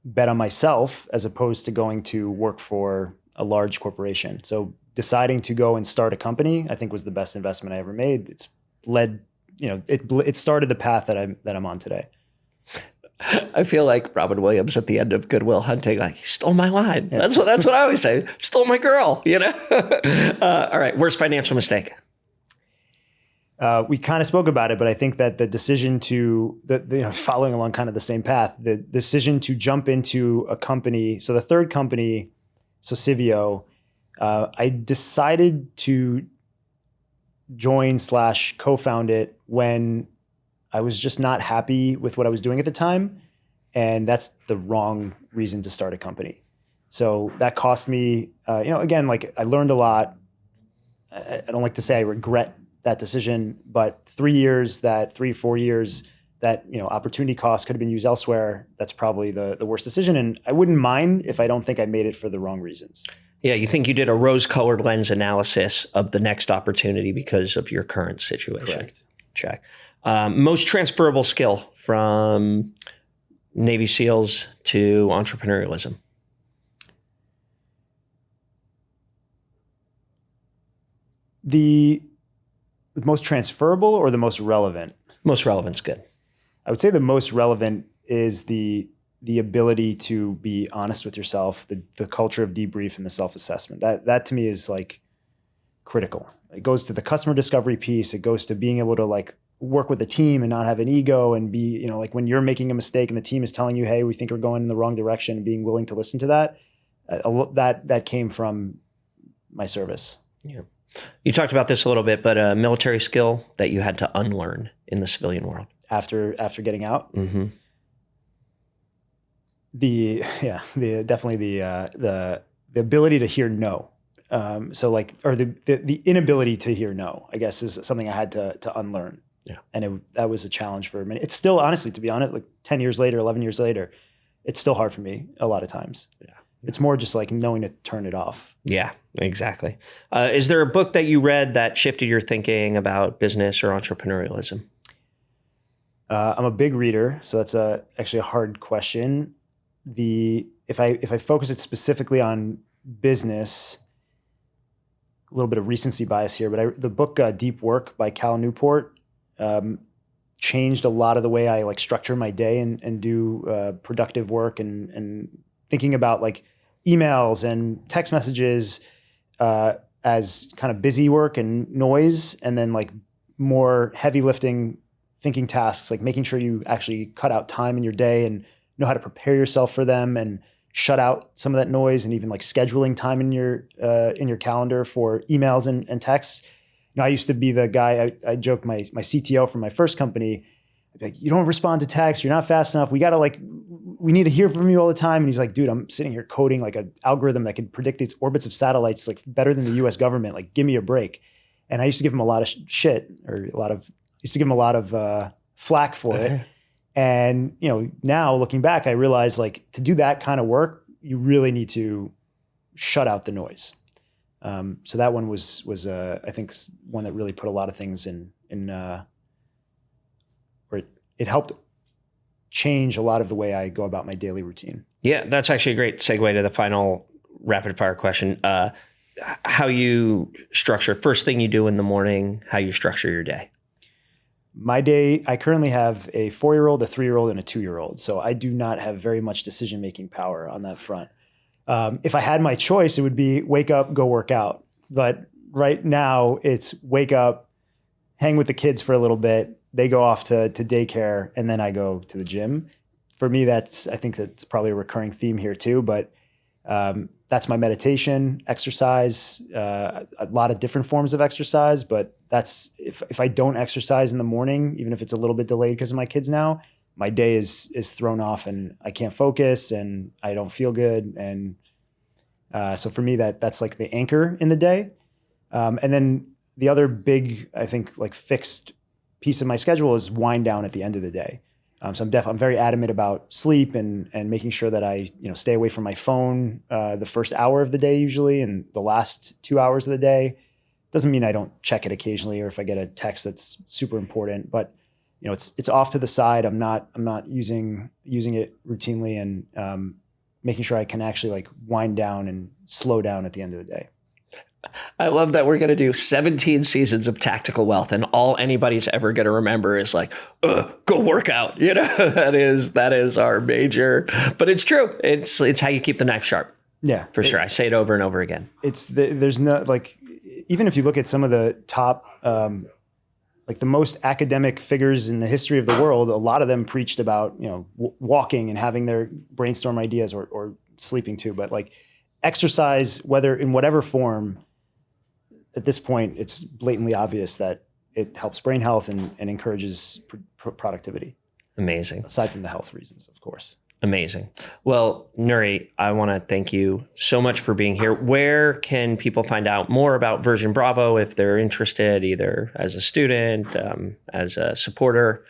bet on myself as opposed to going to work for a large corporation. So deciding to go and start a company, I think was the best investment I ever made. It's led, it started the path that I'm on today. I feel like Robin Williams at the end of Good Will Hunting, like, he stole my line. Yeah. That's what I always say. Stole my girl, All right. Worst financial mistake? We kind of spoke about it, but I think that the decision following along kind of the same path, the decision to jump into a company. So the third company, Civio, I decided to join / co-found it when I was just not happy with what I was doing at the time. And that's the wrong reason to start a company. So that cost me, again, like I learned a lot. I don't like to say I regret that decision, but 3 years, 4 years, that opportunity cost could have been used elsewhere. That's probably the worst decision. And I wouldn't mind if I don't think I made it for the wrong reasons. Yeah, you think you did a rose-colored lens analysis of the next opportunity because of your current situation. Correct. Check. Most transferable skill from Navy SEALs to entrepreneurialism? The most transferable or the most relevant? Most relevant's good. I would say the most relevant is the ability to be honest with yourself, the culture of debrief and the self-assessment. That to me is like critical. It goes to the customer discovery piece. It goes to being able to like work with the team and not have an ego and be, like when you're making a mistake and the team is telling you, hey, we think we're going in the wrong direction, and being willing to listen to that. That came from my service. Yeah. You talked about this a little bit, but a military skill that you had to unlearn in the civilian world after getting out. Mm-hmm. The ability to hear no. The inability to hear no, I guess, is something I had to unlearn. Yeah. And that was a challenge for a minute. It's still, honestly, to be honest, like 10 years later, 11 years later, it's still hard for me a lot of times. Yeah. It's more just like knowing to turn it off. Yeah, exactly. Is there a book that you read that shifted your thinking about business or entrepreneurialism? I'm a big reader, so that's actually a hard question. If I focus it specifically on business, a little bit of recency bias here, but the book Deep Work by Cal Newport changed a lot of the way I like structure my day and do productive work and thinking about like emails and text messages as kind of busy work and noise, and then like more heavy lifting thinking tasks, like making sure you actually cut out time in your day and know how to prepare yourself for them and shut out some of that noise, and even like scheduling time in your calendar for emails and texts. I used to be the guy, I joked, my CTO from my first company, I'd be like, you don't respond to text, you're not fast enough, we need to hear from you all the time. And he's like, dude, I'm sitting here coding like an algorithm that can predict these orbits of satellites like better than the US government, like give me a break. And I used to give him a lot of flack for it. And now looking back, I realized like to do that kind of work, you really need to shut out the noise. So that one was I think one that really put a lot of things in where it helped change a lot of the way I go about my daily routine. Yeah, that's actually a great segue to the final rapid fire question. How you structure, first thing you do in the morning, how you structure your day. My day, I currently have a 4-year-old, a 3-year-old, and a 2-year-old. So I do not have very much decision-making power on that front. If I had my choice, it would be wake up, go work out. But right now it's wake up, hang with the kids for a little bit. They go off to daycare, and then I go to the gym. For me, I think that's probably a recurring theme here too, but that's my meditation, exercise, a lot of different forms of exercise. But that's if I don't exercise in the morning, even if it's a little bit delayed because of my kids now, my day is thrown off and I can't focus and I don't feel good. And so for me, that's like the anchor in the day. And then the other big, I think, like fixed piece of my schedule is wind down at the end of the day. So I'm very adamant about sleep and making sure that I stay away from my phone the first hour of the day usually, and the last 2 hours of the day. Doesn't mean I don't check it occasionally, or if I get a text that's super important, but it's off to the side. I'm not using it routinely, and making sure I can actually like wind down and slow down at the end of the day. I love that we're going to do 17 seasons of Tactical Wealth, and all anybody's ever going to remember is like, go work out. That is our major, but it's true. It's how you keep the knife sharp. Yeah, for sure. I say it over and over again. There's no, like, even if you look at some of the top, like the most academic figures in the history of the world, a lot of them preached about, walking and having their brainstorm ideas, or sleeping too. But like exercise, whether in whatever form, at this point, it's blatantly obvious that it helps brain health and encourages productivity. Amazing. Aside from the health reasons, of course. Amazing. Well, Nuri, I want to thank you so much for being here. Where can people find out more about Version Bravo if they're interested, either as a student, as a supporter?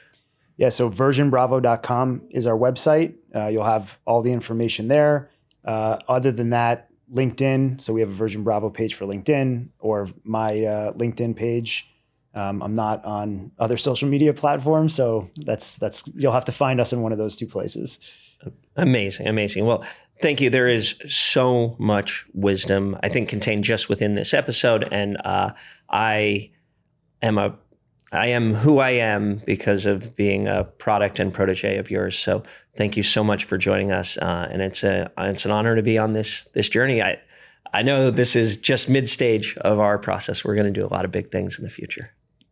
Yeah, so versionbravo.com is our website. You'll have all the information there. Other than that, LinkedIn. So we have a Version Bravo page for LinkedIn, or my LinkedIn page. I'm not on other social media platforms, so that's you'll have to find us in one of those two places. Amazing. Well, thank you. There is so much wisdom, I think, contained just within this episode, and I am who I am because of being a product and protege of yours. So thank you so much for joining us, and it's an honor to be on this journey. I know this is just mid-stage of our process. We're going to do a lot of big things in the future.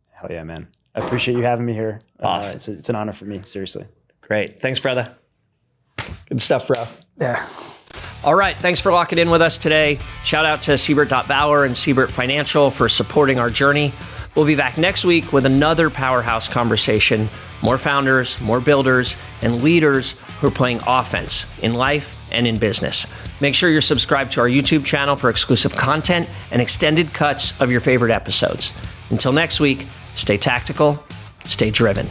Hell yeah, man! I appreciate you having me here. Awesome. It's an honor for me. Seriously. Great. Thanks, brother. Good stuff, bro. Yeah. All right. Thanks for locking in with us today. Shout out to Siebert.Valor and Siebert Financial for supporting our journey. We'll be back next week with another powerhouse conversation. More founders, more builders, and leaders who are playing offense in life and in business. Make sure you're subscribed to our YouTube channel for exclusive content and extended cuts of your favorite episodes. Until next week, stay tactical, stay driven.